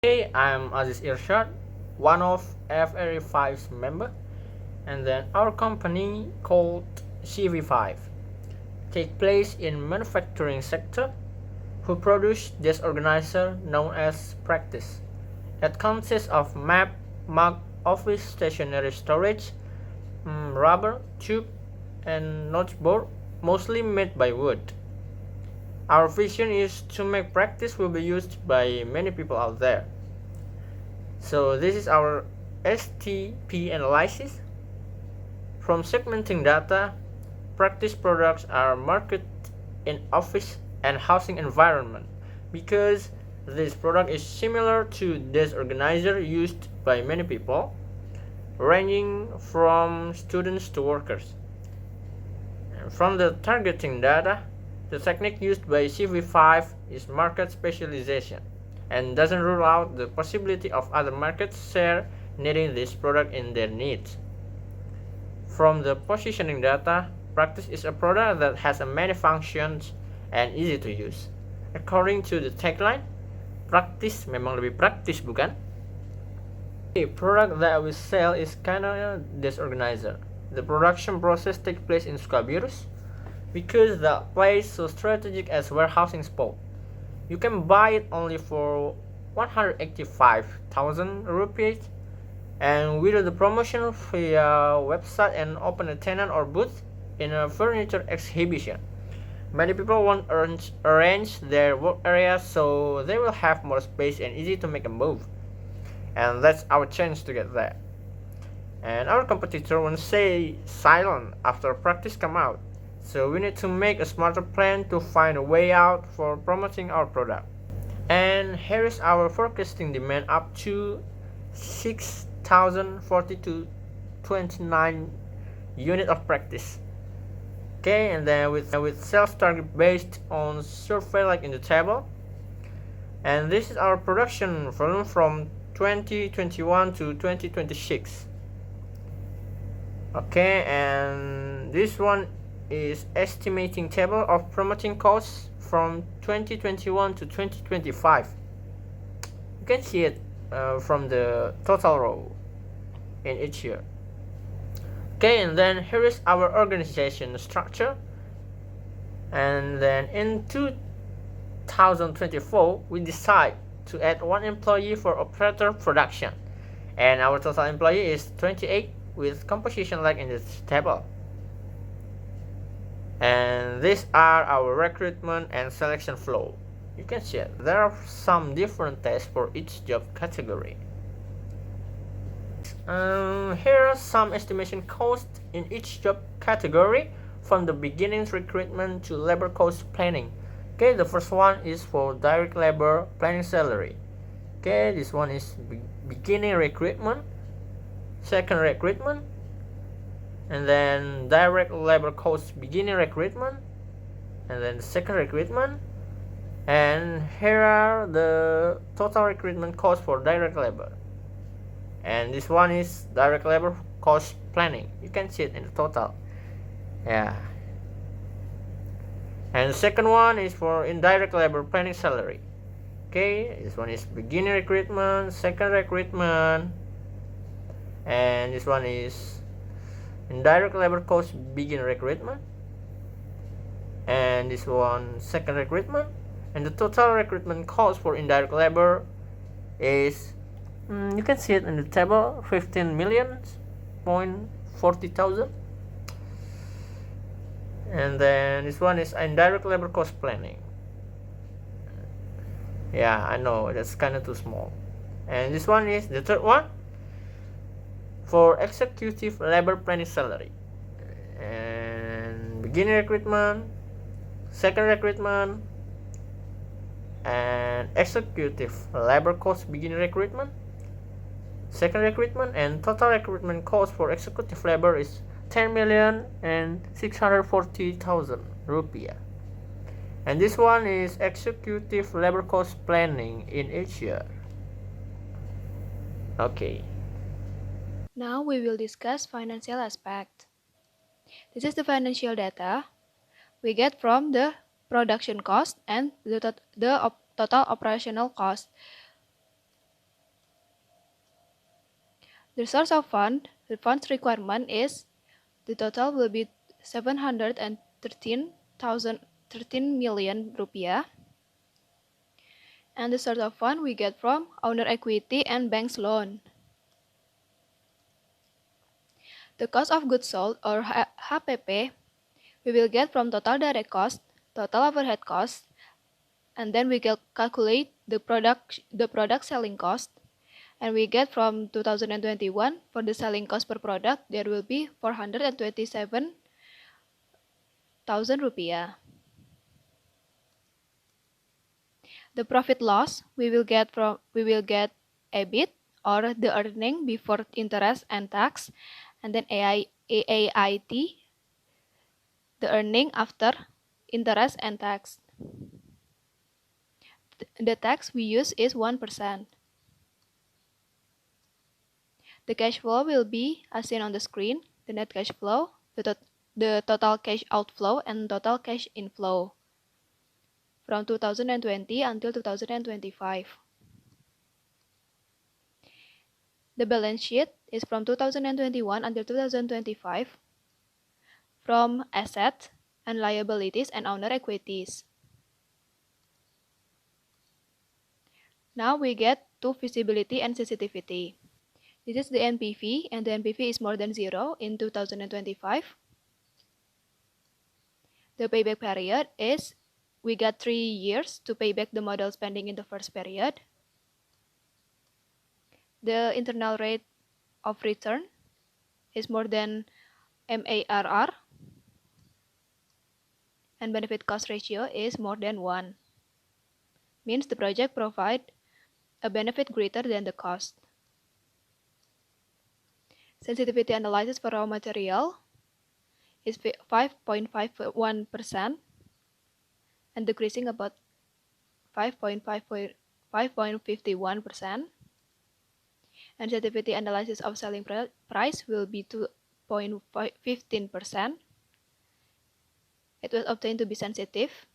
Hey, I'm Aziz Irshad, one of FRI-5's member, and then our company called CV5 take place in manufacturing sector who produce this organizer known as practice. It consists of map, mug, office stationery storage, rubber, tube, and noteboard, mostly made by wood. Our vision is to make practice will be used by many people out there. So this is our STP analysis. From segmenting data, practice products are marketed in office and housing environment because this product is similar to this organizer used by many people, ranging from students to workers. And from the targeting data, the technique used by CV5 is market specialization and doesn't rule out the possibility of other markets share needing this product in their needs. From the positioning data, practice is a product that has many functions and easy to use. According to the tagline, practice memang lebih praktis, bukan? The product that we sell is kinda disorganizer. The production process takes place in Sukabirus because the place so strategic as warehousing spot. You can buy it only for 185,000 rupees and we do the promotion via website and open a tenant or booth in a furniture exhibition. Many people want to arrange their work areas so they will have more space and easy to make a move. And that's our chance to get there. And our competitor won't stay silent after practice come out. So we need to make a smarter plan to find a way out for promoting our product. And here is our forecasting demand up to 6,040 to 29 unit of practice. Okay, and then with sales target based on survey like in the table. And this is our production volume from 2021 to 2026. Okay, and this one is estimating table of promoting costs from 2021 to 2025. You can see it from the total row in each year. Okay, and then here is our organization structure. And then in 2024, we decide to add one employee for operator production. And our total employee is 28 with composition like in this table. And these are our recruitment and selection flow. You can see it. There are some different tests for each job category. Here are some estimation costs in each job category from the beginning recruitment to labor cost planning. Okay, the first one is for direct labor planning salary. Okay, this one is beginning recruitment, second recruitment, and then direct labor cost beginning recruitment, and then second recruitment, and here are the total recruitment costs for direct labor. And this one is direct labor cost planning. You can see it in the total. Yeah. And the second one is for indirect labor planning salary. Okay, this one is beginning recruitment, second recruitment, and this one is indirect labor cost begin recruitment, and this one second recruitment, and the total recruitment cost for indirect labor is you can see it in the table, 15 million point 40,000. And then this one is indirect labor cost planning. Yeah, I know that's kind of too small. And this one is the third one for executive labor planning salary. And beginning recruitment, second recruitment, and executive labor cost beginning recruitment, second recruitment, and total recruitment cost for executive labor is 10,640,000 rupiah. And this one is executive labor cost planning in each year. Okay. Now we will discuss financial aspect. This is the financial data we get from the production cost and the total operational cost. The source of the fund's requirement is, the total will be 713 million rupiah. And the source of fund we get from owner equity and banks loan. The cost of goods sold, or HPP, we will get from total direct cost, total overhead cost, and then we calculate the product selling cost, and we get from 2021 for the selling cost per product there will be 427,000 rupiah. The profit loss we will get EBIT, or the earning before interest and tax, and then AIT, the earning after interest and tax. The tax we use is 1%. The cash flow will be as seen on the screen, the net cash flow, the total cash outflow, and total cash inflow from 2020 until 2025. The balance sheet is from 2021 until 2025 from assets and liabilities and owner equities. Now we get to feasibility and sensitivity. This is the NPV, and the NPV is more than 0 in 2025. The payback period is, we got 3 years to pay back the model spending in the first period. The internal rate of return is more than MARR, and benefit cost ratio is more than 1. Means the project provide a benefit greater than the cost. Sensitivity analysis for raw material is 5.51% and decreasing about 5.51%. And sensitivity analysis of selling price will be 2.15%. It was obtained to be sensitive.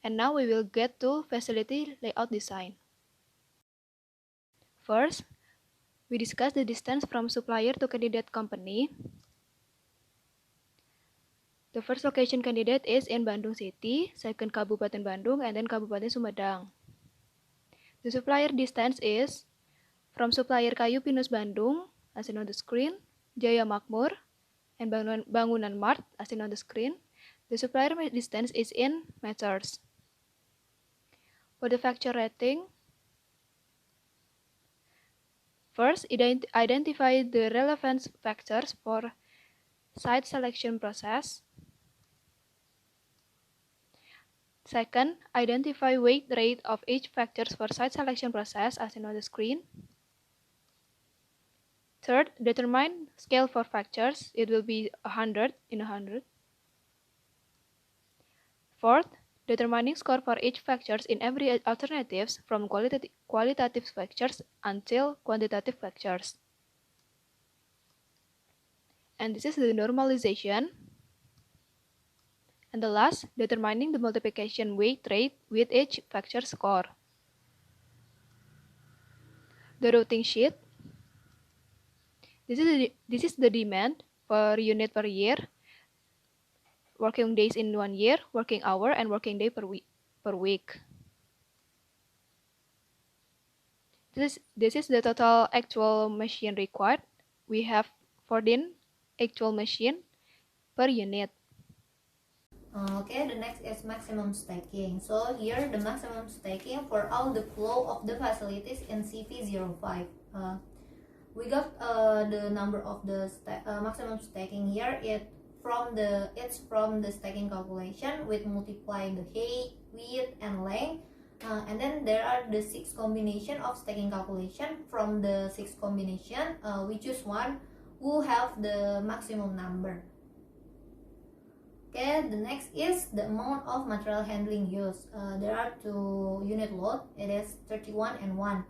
And now we will get to facility layout design. First, we discuss the distance from supplier to candidate company. The first location candidate is in Bandung City, second Kabupaten Bandung, and then Kabupaten Sumedang. The supplier distance is from supplier kayu Pinus Bandung, as seen on the screen, Jaya Makmur, and Bangunan Mart, as seen on the screen. The supplier distance is in meters. For the factor rating, first, identify the relevant factors for site selection process. Second, identify weight rate of each factors for site selection process as seen on the screen. Third, determine scale for factors. It will be 100 in 100. Fourth, determining score for each factors in every alternatives from qualitative factors until quantitative factors. And this is the normalization. And the last, determining the multiplication weight rate with each factor score. The routing sheet. This is the demand per unit per year, working days in 1 year, working hour, and working day per week. This is the total actual machine required. We have 14 actual machine per unit. Okay, the next is maximum stacking. So here the maximum stacking for all the flow of the facilities in CV05. We got the number of the maximum stacking here. It's from the stacking calculation with multiplying the height, width, and length. And then there are the 6 combination of stacking calculation. From the 6 combination, we choose one who have the maximum number. Okay, the next is the amount of material handling used. There are 2 unit load. It is 31 and 1.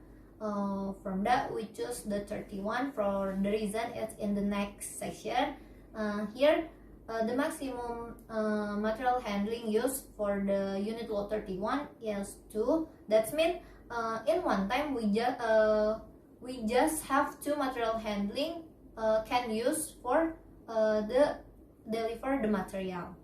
From that, we choose the 31 for the reason it's in the next section. Here, the maximum material handling used for the unit load 31 is 2. That means in one time we we just have two material handling can use for the deliver the material.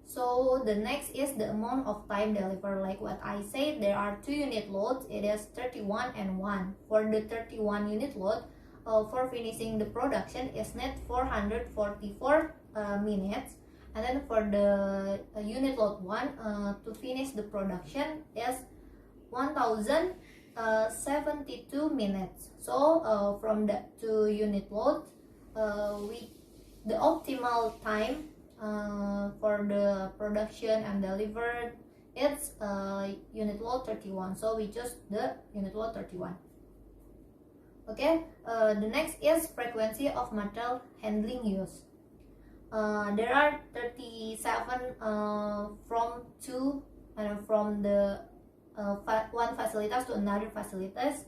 So the next is the amount of time delivered. Like what I said, there are two unit loads. It is 31 and 1. For the 31 unit load, for finishing the production is net 444 minutes. And then for the unit load 1, to finish the production is 1072 minutes. So from the two unit loads, the optimal time for the production and delivered, it's unit load 31. So we choose the unit load 31. Okay, the next is frequency of material handling use. There are 37 from the one facilitas to another facilitas.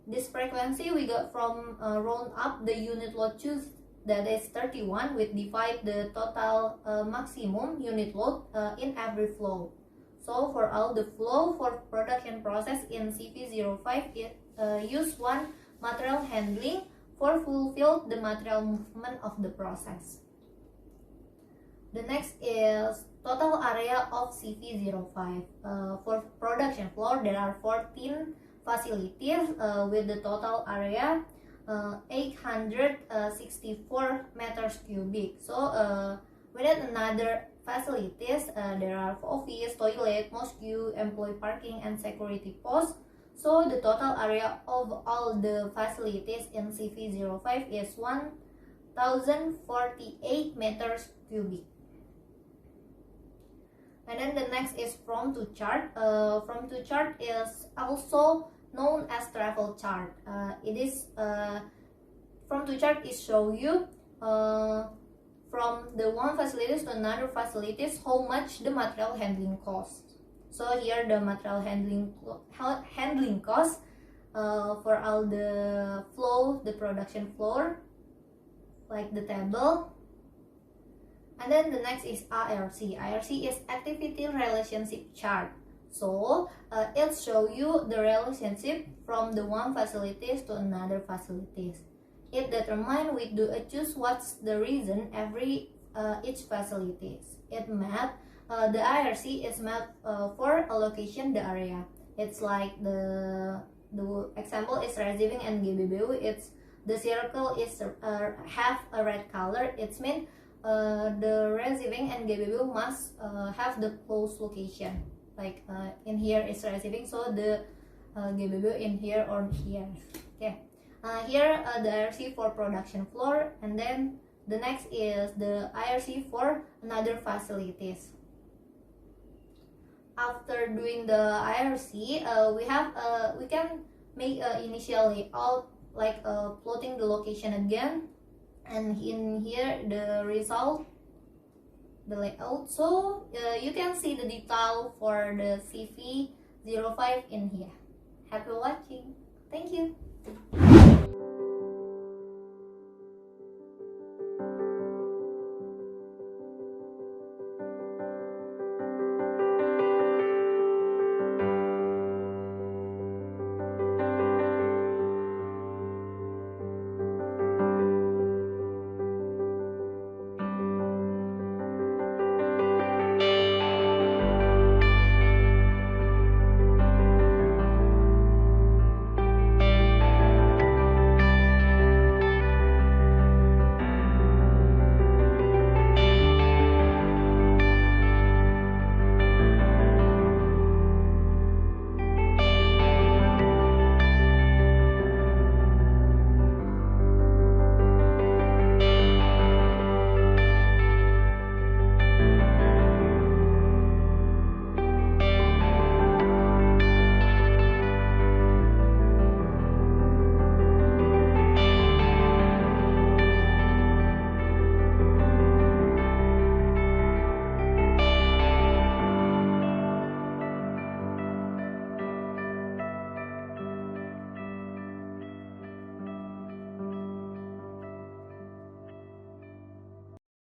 This frequency we got from round up the unit load choose, that is 31, with divide the total maximum unit load in every flow. So for all the flow for production process in CV05, it use one material handling for fulfill the material movement of the process. The next is total area of CV05. For production floor, there are 14 facilities with the total area 864 meters cubic. So within another facilities, there are office, toilet, mosque, employee parking, and security post. So the total area of all the facilities in CV05 is 1048 meters cubic. And then the next is from to chart. From to chart is also known as travel chart. It is from to chart is show you from the one facilities to another facilities how much the material handling costs. So here the material handling cost for all the flow, the production floor, like the table. And then the next is IRC. IRC is activity relationship chart. So it show you the relationship from the one facilities to another facilities. It determine we do choose what's the reason every each facilities. It map the IRC is mapped for allocation the area. It's like the example is receiving and GBBU. It's the circle is have a red color. It's mean the receiving and GBBU must have the close location. Like in here is receiving, so the GBBU in here or here. Okay. Here the IRC for production floor, and then the next is the IRC for another facilities. After doing the IRC, we can make initial layout, like plotting the location again, and in here the result, the layout. So you can see the detail for the CV05 in here. Happy watching. Thank you.